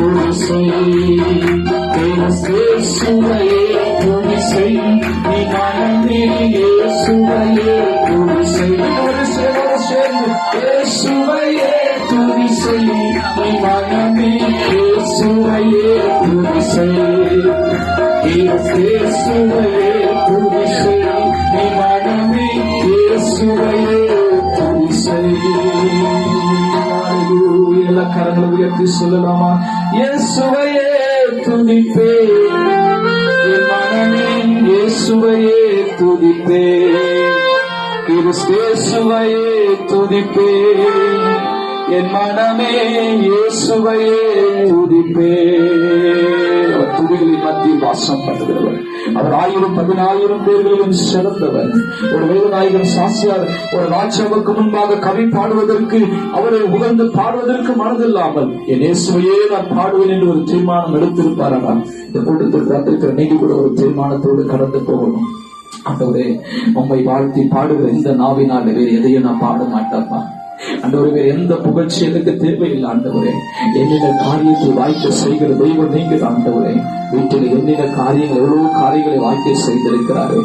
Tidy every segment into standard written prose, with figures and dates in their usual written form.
துதி செய், இயேசுவையே துதி செய், நீ மனமே இயேசுவையே துதி செய். இயேசுவையே துதி செய், நீ மனமே இயேசுவையே துதி செய், இயேசுவையே துதி செய், நீ மனமே இயேசுவையே துதி செய். எல்லா கரங்களை உயர்த்தி சொல்லலாமா? இயேசுவையே துதிப்பே, என் மனமே இயேசுவையே துதிப்பே, கிறிஸ்தேசுவையே துதிப்பே, என் மனமே இயேசுவையே துதிப்பே. அவர் துதிகளின் மத்தியில் வாசம் பண்ணுகிறவர். அவர் 1000-10,000 பேர்களிலும் சிறந்தவர். ஒரு வேதநாயகன் சாஸ்தியார் ஒரு ராஜாவுக்கு முன்பாக கவி பாடுவதற்கு, அவரை உகந்து பாடுவதற்கு மனதில்லாமல் என் இயேசுவையே நான் பாடுவேன் என்று ஒரு தீர்மானம் எடுத்திருப்பார். ஆனால் இந்த கூட்டத்திற்கு வந்திருக்கிற நீங்க கூட ஒரு தீர்மானத்தோடு கடந்து போகணும். ஆண்டவரே, உம்மை வாழ்த்தி பாடுகிற இந்த நாவினால் வேறு எதையும் நான் பாட மாட்டேன்ப்பா. ஆண்டவரே, வேறு எந்த புகழ்ச்சி எனக்கு தேவையில்லை. ஆண்டவரே, என்னென்ன காரியத்தில் வாய்க்க செய்கிற தெய்வம் நீங்க. ஆண்டவரே, வீட்டில் என்னென்ன காரியங்கள், எவ்வளவு காரியங்களை வாய்க்க செய்திருக்கிறாரே.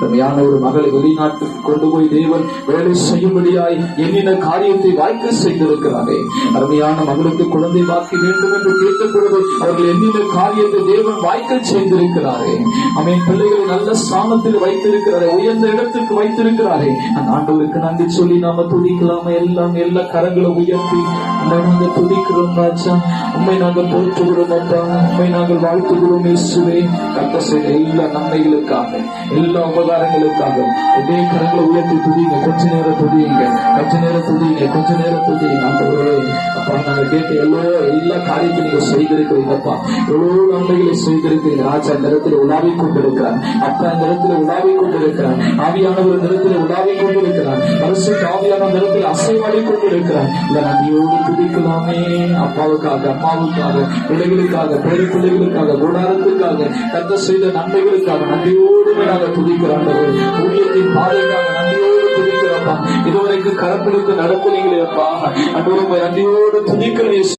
அருமையான ஒரு மகளை வெளிநாட்டுக்கு கொண்டு போய் தேவன் வேலை செய்யும்படியாய் என்னென்ன காரியத்தை வாய்க்க செய்திருக்கிறாரே. அருமையான மகளுக்கு குழந்தை வாக்கி வேண்டும் என்று கேட்கப்படுவது அவர்கள் என்னென்ன காரியத்தை தேவன் வாய்க்க செய்திருக்கிறாரே. அவன் பிள்ளைகளை நல்ல ஸ்தானத்தில் வைத்திருக்கிறாரே, உயர்ந்த இடத்திற்கு வைத்திருக்கிறாரே. அந்த ஆண்டவருக்கு நன்றி சொல்லி நாம துதிக்கலாமா? எல்லா கரங்களை உயர்த்தி உண்மை நாங்கள் துதிக்கிறோம் ராஜா, உண்மை நாங்கள் போற்றுகிறோம் அப்பா, உண்மை நாங்கள் வாழ்த்துகிறோம் இயேசுவே. கர்த்தர் செய்த எல்லா நன்மைகளுக்காக, எல்லா உபகாரங்களுக்காக இதே கரங்களை உயர்த்தி துதிங்க. கொஞ்ச நேரம் துதிங்க, கொஞ்ச நேரம் துதிங்க, கொஞ்ச நேரம் துதிங்க. ஆண்டவரே, அப்பா, நாங்கள் கேட்ட எல்லா காரியத்தையும் நீங்க செய்திருக்கிறீங்கப்பா. எவ்வளவு நன்மைகளை செய்திருக்கிறீங்க ராஜா. இந்த இடத்துல உலாவிக் கொண்டிருக்கிறார் அப்பா, இந்த இடத்துல உலாவிக் கொண்டிருக்கிறார் ஆவியானவர், இந்த இடத்துல உலாவிக் கொண்டிருக்கிறார் பரிசுத்த ஆவியான இந்த இடத்துல அசைவாடி கொண்டிருக்கிறார். இல்ல நன்றியோடு துதிக்கலாமே. அப்பாவுக்காக, அம்மாவுக்காக, பிள்ளைகளுக்காக, பேரு பிள்ளைகளுக்காக, கூடாரத்துக்காக, கர்த்தர் செய்த நன்மைகளுக்காக நன்றியோடு நாங்கள் துதிக்கிறோம். ஊழியத்தின் பாதைக்காக நன்றியோடு துதிக்கிறோம். இதுவரைக்கும் கரப்பிடித்து நடத்துனீங்களே அப்பா, நன்றியோடு துதிக்கிறேன்.